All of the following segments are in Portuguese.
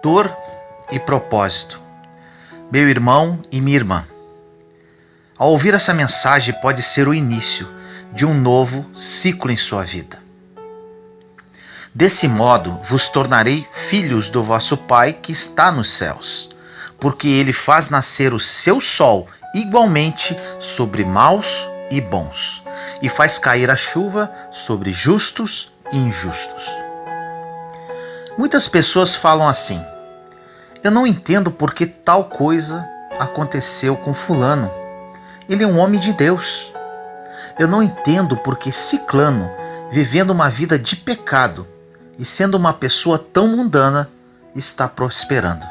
Dor e propósito. Meu irmão e minha irmã, ao ouvir essa mensagem pode ser o início de um novo ciclo em sua vida. Desse modo vos tornarei filhos do vosso Pai que está nos céus, porque ele faz nascer o seu sol igualmente sobre maus e bons, e faz cair a chuva sobre justos e injustos. Muitas pessoas falam assim: eu não entendo por que tal coisa aconteceu com fulano. Ele é um homem de Deus. Eu não entendo por que ciclano, vivendo uma vida de pecado e sendo uma pessoa tão mundana, está prosperando.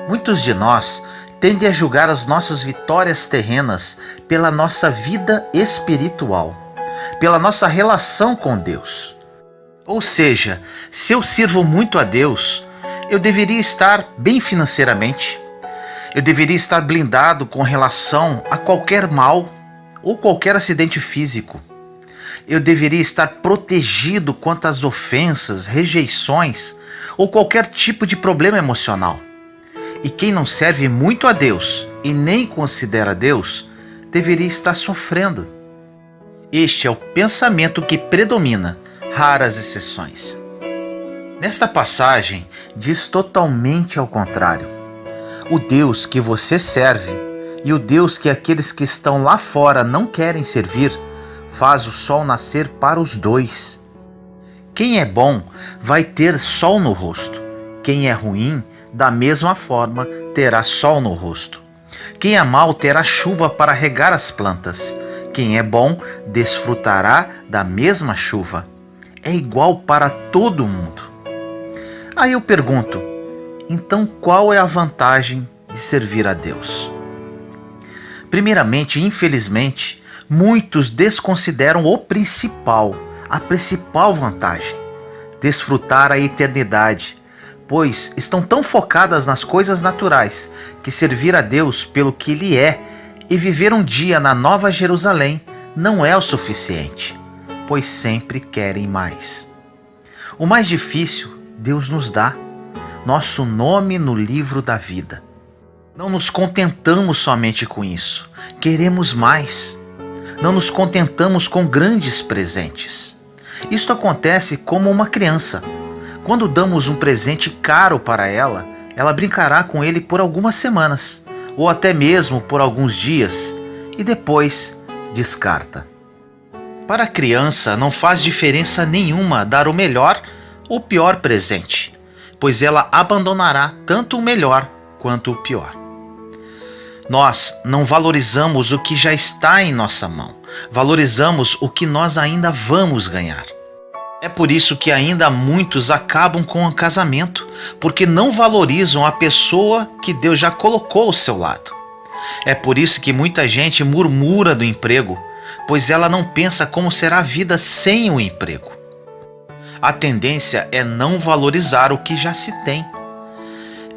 Muitos de nós tendem a julgar as nossas vitórias terrenas pela nossa vida espiritual, pela nossa relação com Deus. Ou seja, se eu sirvo muito a Deus, eu deveria estar bem financeiramente, eu deveria estar blindado com relação a qualquer mal ou qualquer acidente físico. Eu deveria estar protegido quanto às ofensas, rejeições ou qualquer tipo de problema emocional. E quem não serve muito a Deus e nem considera Deus, deveria estar sofrendo. Este é o pensamento que predomina, raras exceções. Nesta passagem, diz totalmente ao contrário. O Deus que você serve e o Deus que aqueles que estão lá fora não querem servir, faz o sol nascer para os dois. Quem é bom vai ter sol no rosto. Quem é ruim, da mesma forma, terá sol no rosto. Quem é mau terá chuva para regar as plantas. Quem é bom desfrutará da mesma chuva. É igual para todo mundo. Aí eu pergunto, então qual é a vantagem de servir a Deus? Primeiramente, infelizmente, muitos desconsideram a principal vantagem: desfrutar a eternidade, pois estão tão focadas nas coisas naturais que servir a Deus pelo que Ele é e viver um dia na Nova Jerusalém não é o suficiente, pois sempre querem mais. O mais difícil Deus nos dá, nosso nome no livro da vida. Não nos contentamos somente com isso, queremos mais. Não nos contentamos com grandes presentes. Isto acontece como uma criança. Quando damos um presente caro para ela, ela brincará com ele por algumas semanas, ou até mesmo por alguns dias, e depois descarta. Para a criança não faz diferença nenhuma dar o melhor ou pior presente, pois ela abandonará tanto o melhor quanto o pior. Nós não valorizamos o que já está em nossa mão, valorizamos o que nós ainda vamos ganhar. É por isso que ainda muitos acabam com o casamento, porque não valorizam a pessoa que Deus já colocou ao seu lado. É por isso que muita gente murmura do emprego, pois ela não pensa como será a vida sem o emprego. A tendência é não valorizar o que já se tem.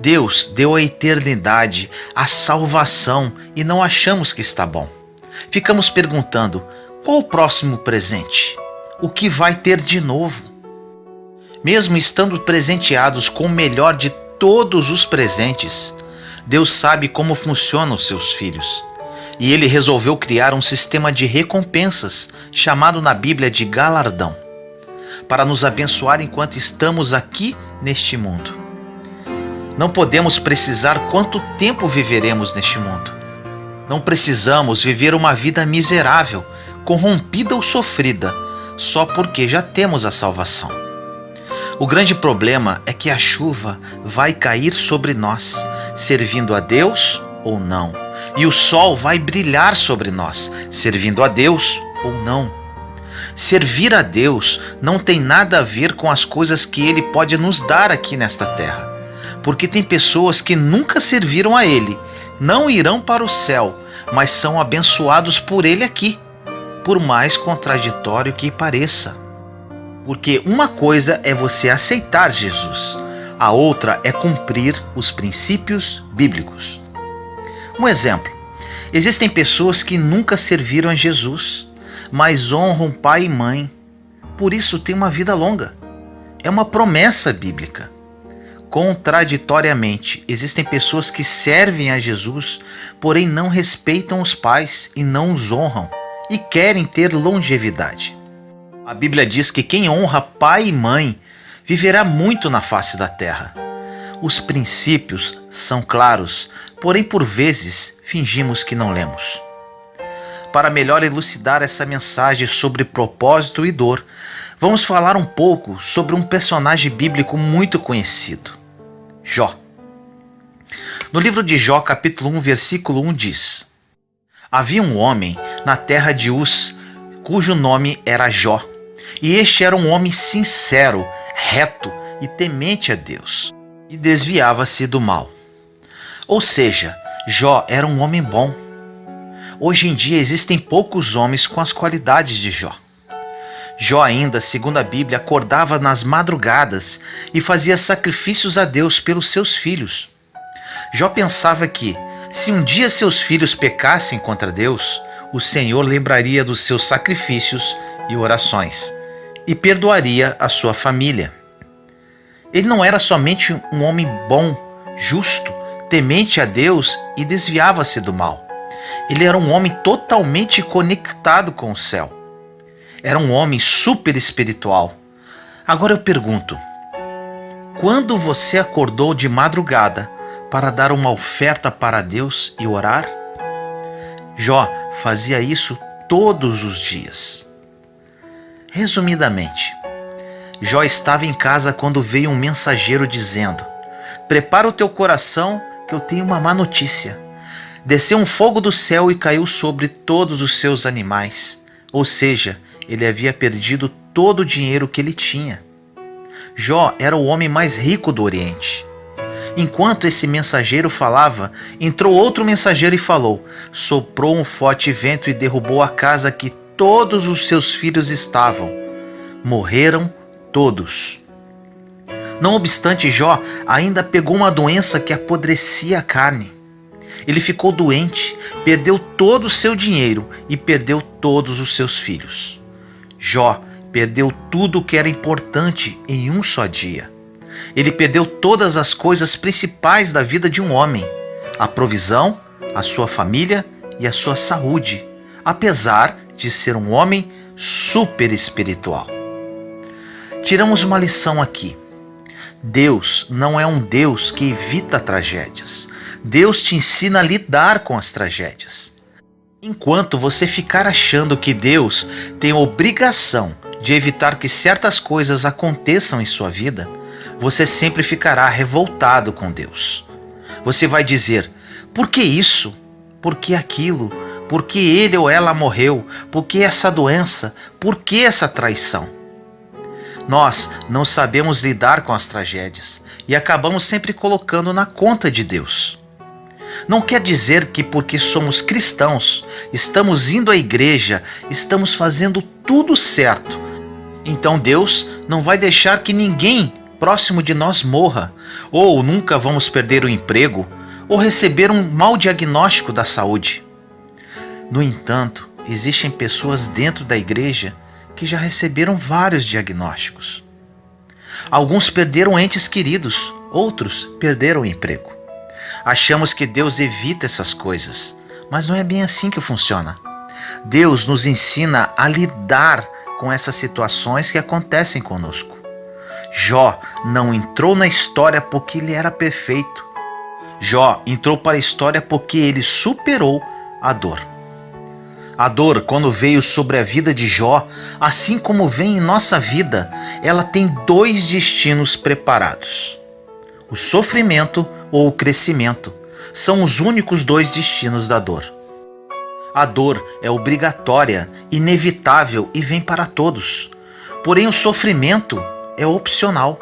Deus deu a eternidade, a salvação, e não achamos que está bom. Ficamos perguntando, qual o próximo presente? O que vai ter de novo? Mesmo estando presenteados com o melhor de todos os presentes, Deus sabe como funcionam os seus filhos. E Ele resolveu criar um sistema de recompensas, chamado na Bíblia de galardão, para nos abençoar enquanto estamos aqui neste mundo. Não podemos precisar quanto tempo viveremos neste mundo. Não precisamos viver uma vida miserável, corrompida ou sofrida, só porque já temos a salvação. O grande problema é que a chuva vai cair sobre nós, servindo a Deus ou não. E o sol vai brilhar sobre nós, servindo a Deus ou não. Servir a Deus não tem nada a ver com as coisas que Ele pode nos dar aqui nesta terra, porque tem pessoas que nunca serviram a Ele, não irão para o céu, mas são abençoados por Ele aqui, por mais contraditório que pareça. Porque uma coisa é você aceitar Jesus, a outra é cumprir os princípios bíblicos. Um exemplo: existem pessoas que nunca serviram a Jesus, mas honram pai e mãe, por isso têm uma vida longa. É uma promessa bíblica. Contraditoriamente, existem pessoas que servem a Jesus, porém não respeitam os pais e não os honram, e querem ter longevidade. A Bíblia diz que quem honra pai e mãe viverá muito na face da terra. Os princípios são claros, porém por vezes fingimos que não lemos. Para melhor elucidar essa mensagem sobre propósito e dor, vamos falar um pouco sobre um personagem bíblico muito conhecido, Jó. No livro de Jó, capítulo 1, versículo 1 diz: Havia um homem na terra de Uz, cujo nome era Jó, e este era um homem sincero, reto e temente a Deus, e desviava-se do mal. Ou seja, Jó era um homem bom. Hoje em dia existem poucos homens com as qualidades de Jó. Jó ainda, segundo a Bíblia, acordava nas madrugadas e fazia sacrifícios a Deus pelos seus filhos. Jó pensava que, se um dia seus filhos pecassem contra Deus, o Senhor lembraria dos seus sacrifícios e orações e perdoaria a sua família. Ele não era somente um homem bom, justo, temente a Deus e desviava-se do mal. Ele era um homem totalmente conectado com o céu. Era um homem super espiritual. Agora eu pergunto, quando você acordou de madrugada para dar uma oferta para Deus e orar? Jó fazia isso todos os dias. Resumidamente, Jó estava em casa quando veio um mensageiro dizendo: Prepara o teu coração que eu tenho uma má notícia. Desceu um fogo do céu e caiu sobre todos os seus animais. Ou seja, ele havia perdido todo o dinheiro que ele tinha. Jó era o homem mais rico do Oriente. Enquanto esse mensageiro falava, entrou outro mensageiro e falou: Soprou um forte vento e derrubou a casa que todos os seus filhos estavam. Morreram todos. Não obstante, Jó ainda pegou uma doença que apodrecia a carne. Ele ficou doente, perdeu todo o seu dinheiro e perdeu todos os seus filhos. Jó perdeu tudo o que era importante em um só dia. Ele perdeu todas as coisas principais da vida de um homem: a provisão, a sua família e a sua saúde, apesar de ser um homem super espiritual. Tiramos uma lição aqui. Deus não é um Deus que evita tragédias. Deus te ensina a lidar com as tragédias. Enquanto você ficar achando que Deus tem a obrigação de evitar que certas coisas aconteçam em sua vida, você sempre ficará revoltado com Deus. Você vai dizer: por que isso? Por que aquilo? Por que ele ou ela morreu? Por que essa doença? Por que essa traição? Nós não sabemos lidar com as tragédias e acabamos sempre colocando na conta de Deus. Não quer dizer que porque somos cristãos, estamos indo à igreja, estamos fazendo tudo certo. Então Deus não vai deixar que ninguém próximo de nós morra, ou nunca vamos perder o emprego, ou receber um mau diagnóstico da saúde. No entanto, existem pessoas dentro da igreja que já receberam vários diagnósticos. Alguns perderam entes queridos, outros perderam o emprego. Achamos que Deus evita essas coisas, mas não é bem assim que funciona. Deus nos ensina a lidar com essas situações que acontecem conosco. Jó não entrou na história porque ele era perfeito. Jó entrou para a história porque ele superou a dor. A dor, quando veio sobre a vida de Jó, assim como vem em nossa vida, ela tem dois destinos preparados. O sofrimento ou o crescimento são os únicos dois destinos da dor. A dor é obrigatória, inevitável e vem para todos. Porém, o sofrimento é opcional.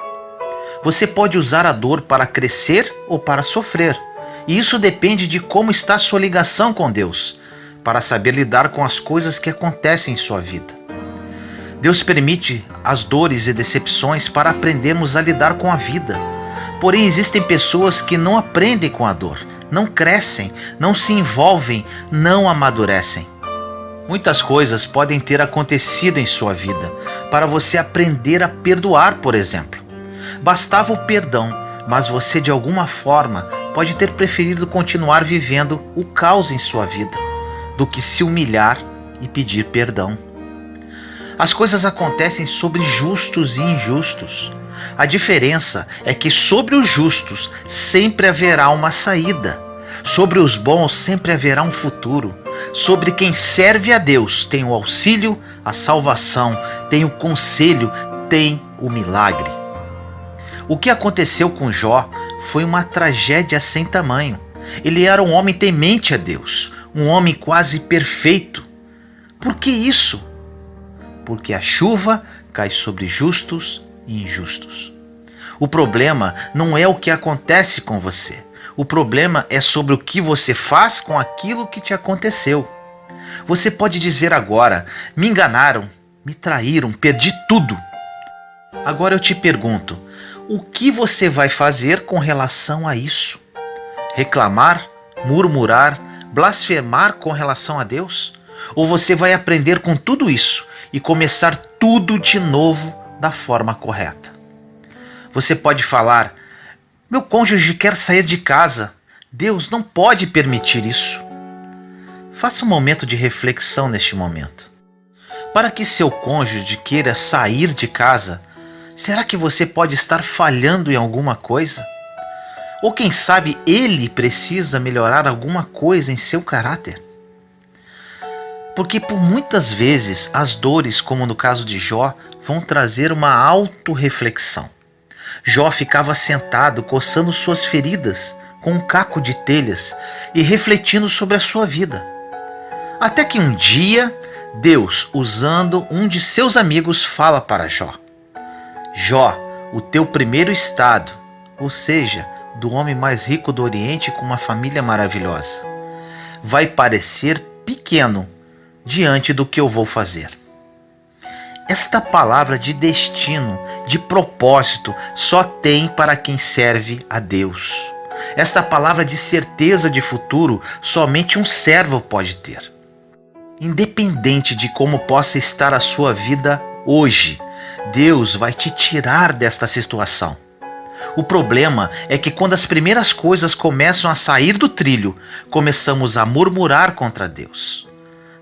Você pode usar a dor para crescer ou para sofrer. E isso depende de como está a sua ligação com Deus, para saber lidar com as coisas que acontecem em sua vida. Deus permite as dores e decepções para aprendermos a lidar com a vida. Porém, existem pessoas que não aprendem com a dor, não crescem, não se envolvem, não amadurecem. Muitas coisas podem ter acontecido em sua vida para você aprender a perdoar, por exemplo. Bastava o perdão mas você de alguma forma pode ter preferido continuar vivendo o caos em sua vida do que se humilhar e pedir perdão. As coisas acontecem sobre justos e injustos. A diferença é que sobre os justos sempre haverá uma saída. Sobre os bons sempre haverá um futuro. Sobre quem serve a Deus tem o auxílio, a salvação, tem o conselho, tem o milagre. O que aconteceu com Jó foi uma tragédia sem tamanho. Ele era um homem temente a Deus, um homem quase perfeito. Por que isso? Porque a chuva cai sobre justos e injustos. O problema não é o que acontece com você. O problema é sobre o que você faz com aquilo que te aconteceu. Você pode dizer agora: me enganaram, me traíram, perdi tudo. Agora eu te pergunto, o que você vai fazer com relação a isso? Reclamar, murmurar, blasfemar com relação a Deus? Ou você vai aprender com tudo isso e começar tudo de novo da forma correta? Você pode falar: meu cônjuge quer sair de casa. Deus não pode permitir isso. Faça um momento de reflexão neste momento. Para que seu cônjuge queira sair de casa, será que você pode estar falhando em alguma coisa? Ou quem sabe ele precisa melhorar alguma coisa em seu caráter? Porque por muitas vezes as dores, como no caso de Jó, vão trazer uma autorreflexão. Jó ficava sentado, coçando suas feridas com um caco de telhas e refletindo sobre a sua vida. Até que um dia, Deus, usando um de seus amigos, fala para Jó: Jó, o teu primeiro estado, ou seja, do homem mais rico do Oriente com uma família maravilhosa, vai parecer pequeno diante do que eu vou fazer. Esta palavra de destino, de propósito, só tem para quem serve a Deus. Esta palavra de certeza de futuro, somente um servo pode ter. Independente de como possa estar a sua vida hoje, Deus vai te tirar desta situação. O problema é que quando as primeiras coisas começam a sair do trilho, começamos a murmurar contra Deus.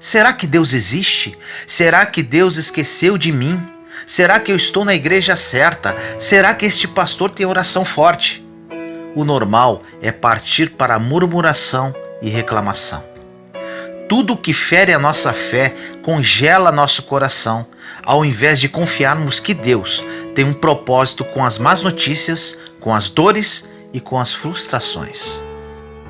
Será que Deus existe? Será que Deus esqueceu de mim? Será que eu estou na igreja certa? Será que este pastor tem oração forte? O normal é partir para a murmuração e reclamação. Tudo que fere a nossa fé congela nosso coração, ao invés de confiarmos que Deus tem um propósito com as más notícias, com as dores e com as frustrações.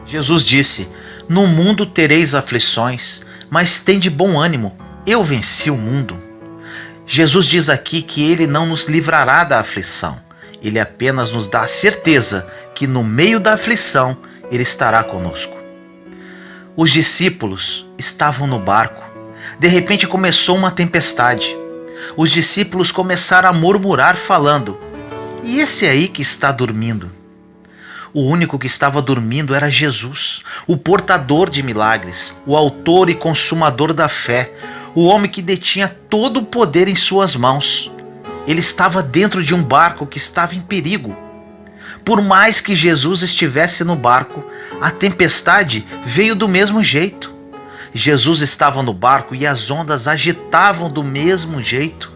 Jesus disse: no mundo tereis aflições, mas tende bom ânimo, eu venci o mundo. Jesus diz aqui que Ele não nos livrará da aflição, Ele apenas nos dá a certeza que no meio da aflição Ele estará conosco. Os discípulos estavam no barco. De repente começou uma tempestade. Os discípulos começaram a murmurar falando: e esse aí que está dormindo? O único que estava dormindo era Jesus, o portador de milagres, o autor e consumador da fé, o homem que detinha todo o poder em suas mãos. Ele estava dentro de um barco que estava em perigo. Por mais que Jesus estivesse no barco, a tempestade veio do mesmo jeito. Jesus estava no barco e as ondas agitavam do mesmo jeito.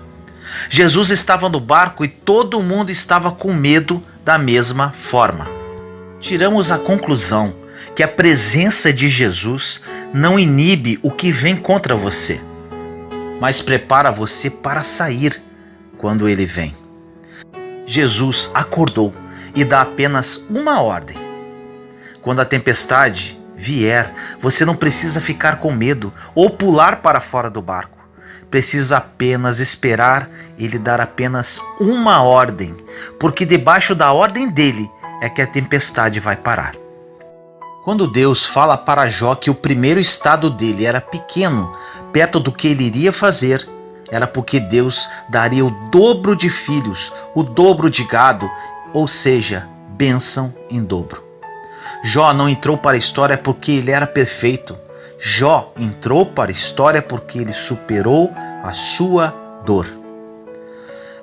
Jesus estava no barco e todo mundo estava com medo da mesma forma. Tiramos a conclusão que a presença de Jesus não inibe o que vem contra você, mas prepara você para sair quando ele vem. Jesus acordou e dá apenas uma ordem. Quando a tempestade vier, você não precisa ficar com medo ou pular para fora do barco. Precisa apenas esperar ele dar apenas uma ordem, porque debaixo da ordem dele é que a tempestade vai parar. Quando Deus fala para Jó que o primeiro estado dele era pequeno, perto do que ele iria fazer, era porque Deus daria o dobro de filhos, o dobro de gado, ou seja, bênção em dobro. Jó não entrou para a história porque ele era perfeito. Jó entrou para a história porque ele superou a sua dor.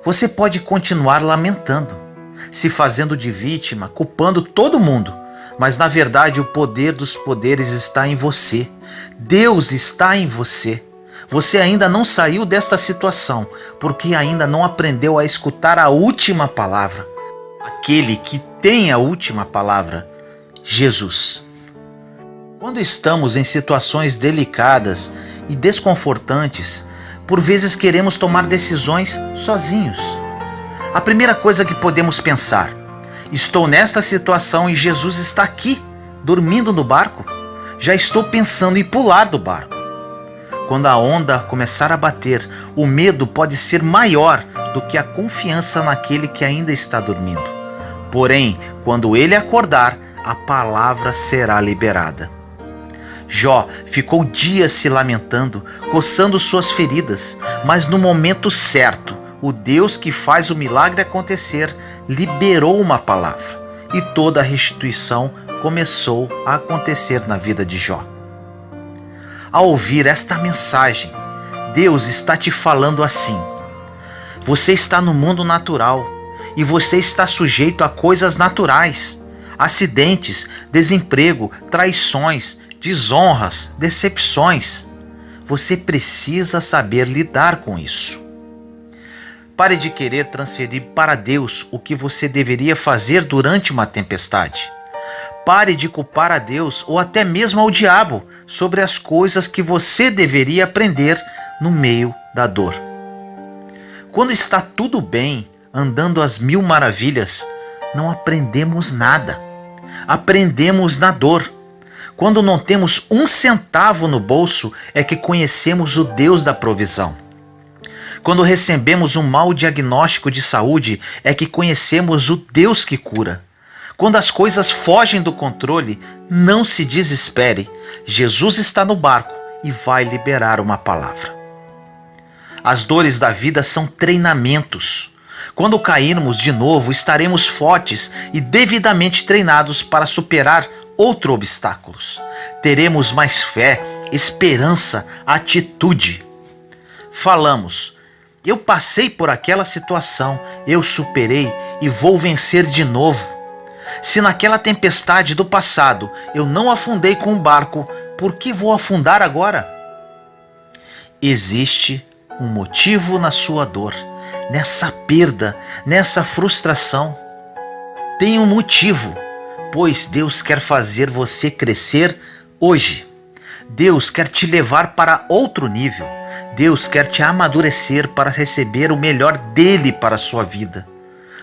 Você pode continuar lamentando. se fazendo de vítima, culpando todo mundo. Mas na verdade o poder dos poderes está em você. Deus está em você. Você ainda não saiu desta situação, porque ainda não aprendeu a escutar a última palavra. Aquele que tem a última palavra, Jesus. Quando estamos em situações delicadas e desconfortantes, por vezes queremos tomar decisões sozinhos. A primeira coisa que podemos pensar: estou nesta situação e Jesus está aqui, dormindo no barco. Já estou pensando em pular do barco. Quando a onda começar a bater, o medo pode ser maior do que a confiança naquele que ainda está dormindo. Porém, quando ele acordar, a palavra será liberada. Jó ficou dias se lamentando, coçando suas feridas, mas no momento certo, o Deus que faz o milagre acontecer liberou uma palavra e toda a restituição começou a acontecer na vida de Jó. Ao ouvir esta mensagem, Deus está te falando assim: você está no mundo natural e você está sujeito a coisas naturais, acidentes, desemprego, traições, desonras, decepções. Você precisa saber lidar com isso. Pare de querer transferir para Deus o que você deveria fazer durante uma tempestade. Pare de culpar a Deus ou até mesmo ao diabo sobre as coisas que você deveria aprender no meio da dor. Quando está tudo bem, andando às mil maravilhas, não aprendemos nada. Aprendemos na dor. Quando não temos um centavo no bolso, é que conhecemos o Deus da provisão. Quando recebemos um mau diagnóstico de saúde, é que conhecemos o Deus que cura. Quando as coisas fogem do controle, não se desespere. Jesus está no barco e vai liberar uma palavra. As dores da vida são treinamentos. Quando cairmos de novo, estaremos fortes e devidamente treinados para superar outros obstáculos. Teremos mais fé, esperança, atitude. Falamos: eu passei por aquela situação, eu superei e vou vencer de novo. Se naquela tempestade do passado eu não afundei com o barco, por que vou afundar agora? Existe um motivo na sua dor, nessa perda, nessa frustração. Tem um motivo, pois Deus quer fazer você crescer hoje. Deus quer te levar para outro nível. Deus quer te amadurecer para receber o melhor dele para a sua vida.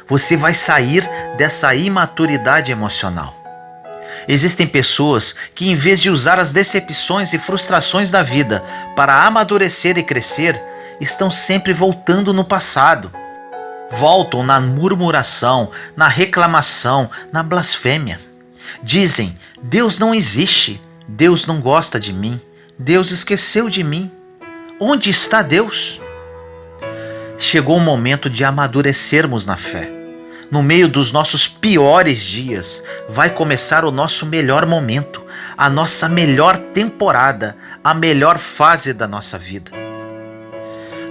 Você vai sair dessa imaturidade emocional. Existem pessoas que, em vez de usar as decepções e frustrações da vida para amadurecer e crescer, estão sempre voltando no passado. Voltam na murmuração, na reclamação, na blasfêmia. Dizem: Deus não existe, Deus não gosta de mim, Deus esqueceu de mim. Onde está Deus? Chegou o momento de amadurecermos na fé. No meio dos nossos piores dias, vai começar o nosso melhor momento, a nossa melhor temporada, a melhor fase da nossa vida.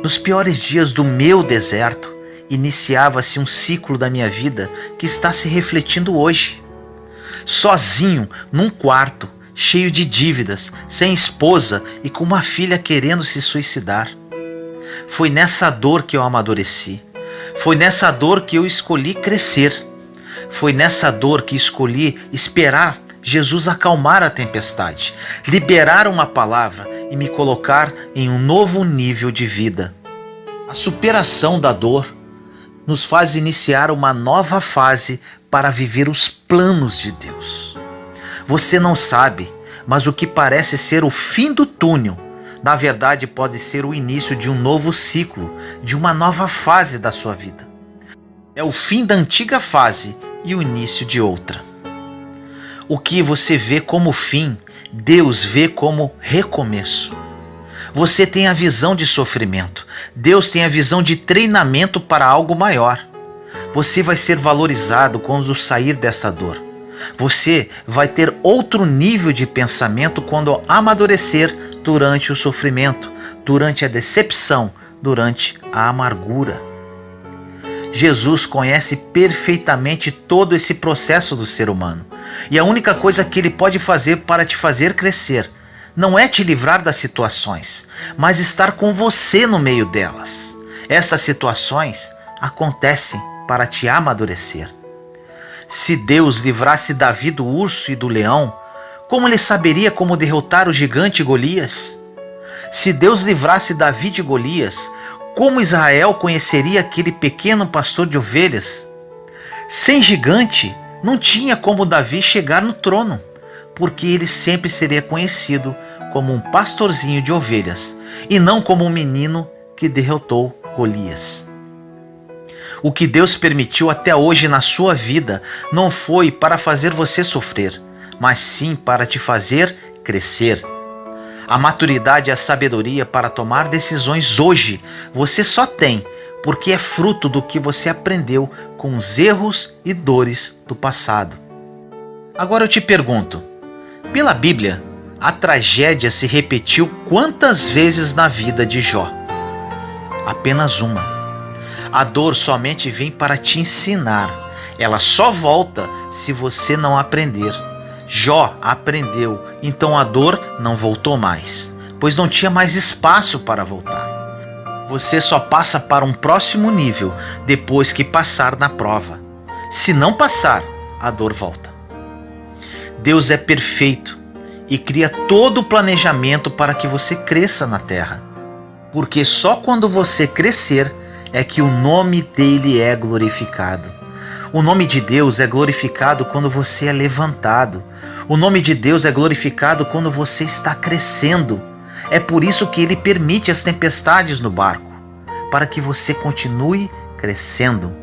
Nos piores dias do meu deserto, iniciava-se um ciclo da minha vida que está se refletindo hoje. Sozinho, num quarto, cheio de dívidas, sem esposa e com uma filha querendo se suicidar. Foi nessa dor que eu amadureci. Foi nessa dor que eu escolhi crescer. Foi nessa dor que escolhi esperar Jesus acalmar a tempestade, liberar uma palavra e me colocar em um novo nível de vida. A superação da dor nos faz iniciar uma nova fase para viver os planos de Deus. Você não sabe, mas o que parece ser o fim do túnel, na verdade pode ser o início de um novo ciclo, de uma nova fase da sua vida. É o fim da antiga fase e o início de outra. O que você vê como fim, Deus vê como recomeço. Você tem a visão de sofrimento, Deus tem a visão de treinamento para algo maior. Você vai ser valorizado quando sair dessa dor. Você vai ter outro nível de pensamento quando amadurecer durante o sofrimento, durante a decepção, durante a amargura. Jesus conhece perfeitamente todo esse processo do ser humano. E a única coisa que ele pode fazer para te fazer crescer não é te livrar das situações, mas estar com você no meio delas. Essas situações acontecem para te amadurecer. Se Deus livrasse Davi do urso e do leão, como ele saberia como derrotar o gigante Golias? Se Deus livrasse Davi de Golias, como Israel conheceria aquele pequeno pastor de ovelhas? Sem gigante, não tinha como Davi chegar no trono, porque ele sempre seria conhecido como um pastorzinho de ovelhas e não como um menino que derrotou Golias. O que Deus permitiu até hoje na sua vida não foi para fazer você sofrer, mas sim para te fazer crescer. A maturidade e a sabedoria para tomar decisões hoje você só tem porque é fruto do que você aprendeu com os erros e dores do passado. Agora eu te pergunto, pela Bíblia, a tragédia se repetiu quantas vezes na vida de Jó? Apenas uma. A dor somente vem para te ensinar. Ela só volta se você não aprender. Jó aprendeu, então a dor não voltou mais, pois não tinha mais espaço para voltar. Você só passa para um próximo nível depois que passar na prova. Se não passar, a dor volta. Deus é perfeito e cria todo o planejamento para que você cresça na terra. Porque só quando você crescer é que o nome dele é glorificado. O nome de Deus é glorificado quando você é levantado. O nome de Deus é glorificado quando você está crescendo. É por isso que ele permite as tempestades no barco, para que você continue crescendo.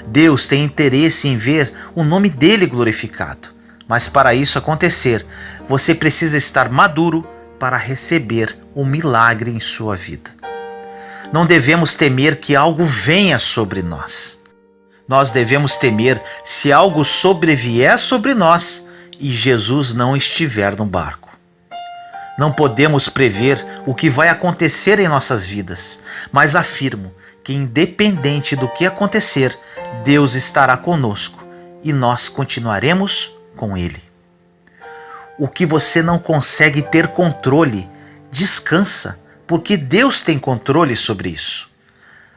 Deus tem interesse em ver o nome dele glorificado. Mas para isso acontecer, você precisa estar maduro para receber o milagre em sua vida. Não devemos temer que algo venha sobre nós. Nós devemos temer se algo sobrevier sobre nós e Jesus não estiver no barco. Não podemos prever o que vai acontecer em nossas vidas, mas afirmo que independente do que acontecer, Deus estará conosco e nós continuaremos com Ele. O que você não consegue ter controle, descansa, porque Deus tem controle sobre isso.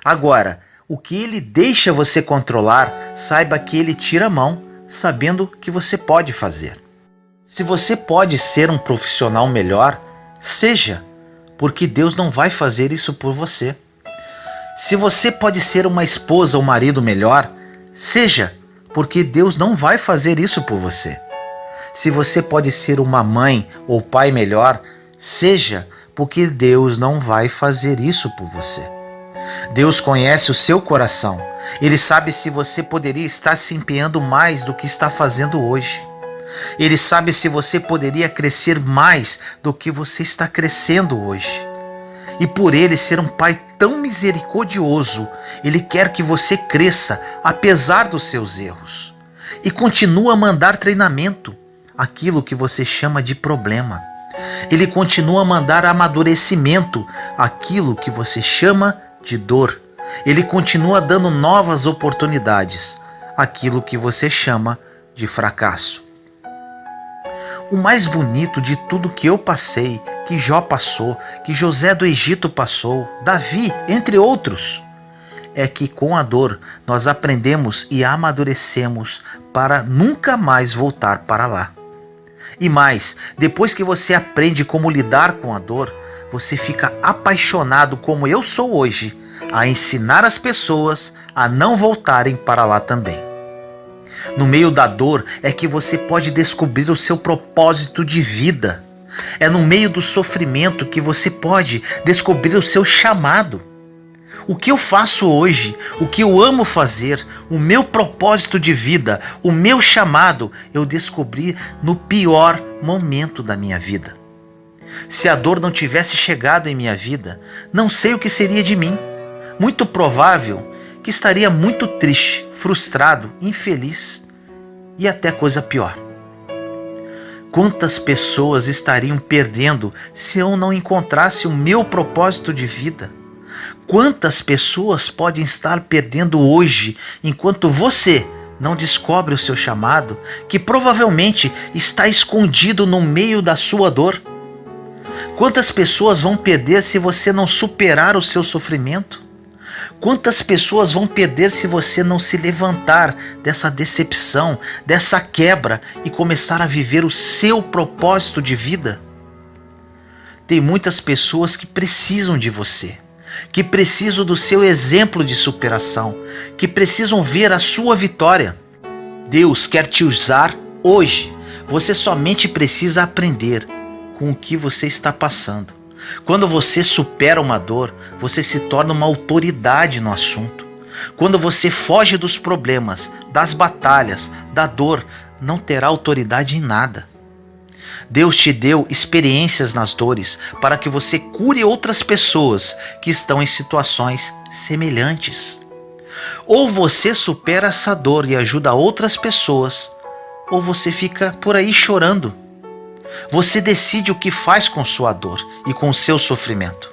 Agora, o que Ele deixa você controlar, saiba que Ele tira a mão, sabendo que você pode fazer. Se você pode ser um profissional melhor, seja, porque Deus não vai fazer isso por você. Se você pode ser uma esposa ou marido melhor, seja, porque Deus não vai fazer isso por você. Se você pode ser uma mãe ou pai melhor, seja, porque Deus não vai fazer isso por você. Deus conhece o seu coração. Ele sabe se você poderia estar se empenhando mais do que está fazendo hoje. Ele sabe se você poderia crescer mais do que você está crescendo hoje. E por Ele ser um Pai tão misericordioso, Ele quer que você cresça apesar dos seus erros. E continua a mandar treinamento, aquilo que você chama de problema. Ele continua a mandar amadurecimento, aquilo que você chama de dor. Ele continua dando novas oportunidades, aquilo que você chama de fracasso. O mais bonito de tudo que eu passei, que Jó passou, que José do Egito passou, Davi, entre outros, é que com a dor nós aprendemos e amadurecemos para nunca mais voltar para lá. E mais, depois que você aprende como lidar com a dor, você fica apaixonado como eu sou hoje, a ensinar as pessoas a não voltarem para lá também. No meio da dor é que você pode descobrir o seu propósito de vida. É no meio do sofrimento que você pode descobrir o seu chamado. O que eu faço hoje, o que eu amo fazer, o meu propósito de vida, o meu chamado, eu descobri no pior momento da minha vida. Se a dor não tivesse chegado em minha vida, não sei o que seria de mim. Muito provável que estaria muito triste, frustrado, infeliz e até coisa pior. Quantas pessoas estariam perdendo se eu não encontrasse o meu propósito de vida? Quantas pessoas podem estar perdendo hoje enquanto você não descobre o seu chamado, que provavelmente está escondido no meio da sua dor? Quantas pessoas vão perder se você não superar o seu sofrimento? Quantas pessoas vão perder se você não se levantar dessa decepção, dessa quebra e começar a viver o seu propósito de vida? Tem muitas pessoas que precisam de você, que precisam do seu exemplo de superação, que precisam ver a sua vitória. Deus quer te usar hoje. Você somente precisa aprender com o que você está passando. Quando você supera uma dor, você se torna uma autoridade no assunto. Quando você foge dos problemas, das batalhas, da dor, não terá autoridade em nada. Deus te deu experiências nas dores para que você cure outras pessoas que estão em situações semelhantes. Ou você supera essa dor e ajuda outras pessoas, ou você fica por aí chorando. Você decide o que faz com sua dor e com o seu sofrimento.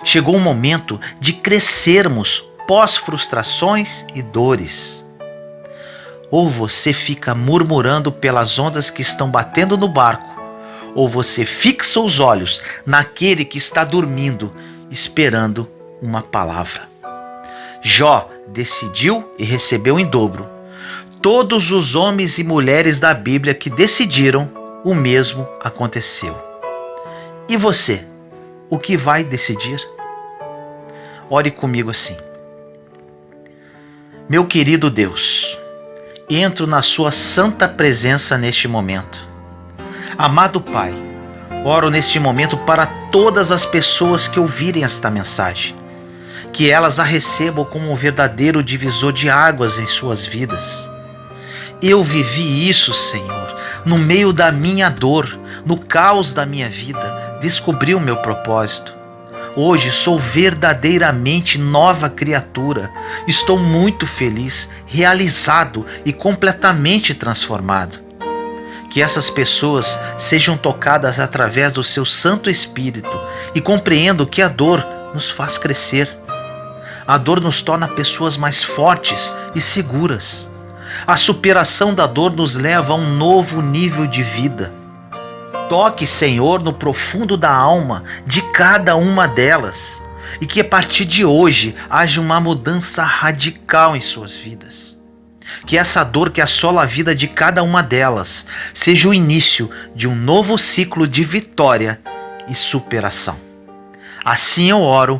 Chegou o momento de crescermos pós-frustrações e dores. Ou você fica murmurando pelas ondas que estão batendo no barco, ou você fixa os olhos naquele que está dormindo, esperando uma palavra. Jó decidiu e recebeu em dobro. Todos os homens e mulheres da Bíblia que decidiram, o mesmo aconteceu. E você, o que vai decidir? Ore comigo assim. Meu querido Deus, entro na sua santa presença neste momento. Amado Pai, oro neste momento para todas as pessoas que ouvirem esta mensagem, que elas a recebam como um verdadeiro divisor de águas em suas vidas. Eu vivi isso, Senhor, no meio da minha dor, no caos da minha vida, descobri o meu propósito. Hoje sou verdadeiramente nova criatura. Estou muito feliz, realizado e completamente transformado. Que essas pessoas sejam tocadas através do seu Santo Espírito e compreendam que a dor nos faz crescer. A dor nos torna pessoas mais fortes e seguras. A superação da dor nos leva a um novo nível de vida. Toque, Senhor, no profundo da alma de cada uma delas e que a partir de hoje haja uma mudança radical em suas vidas. Que essa dor que assola a vida de cada uma delas seja o início de um novo ciclo de vitória e superação. Assim eu oro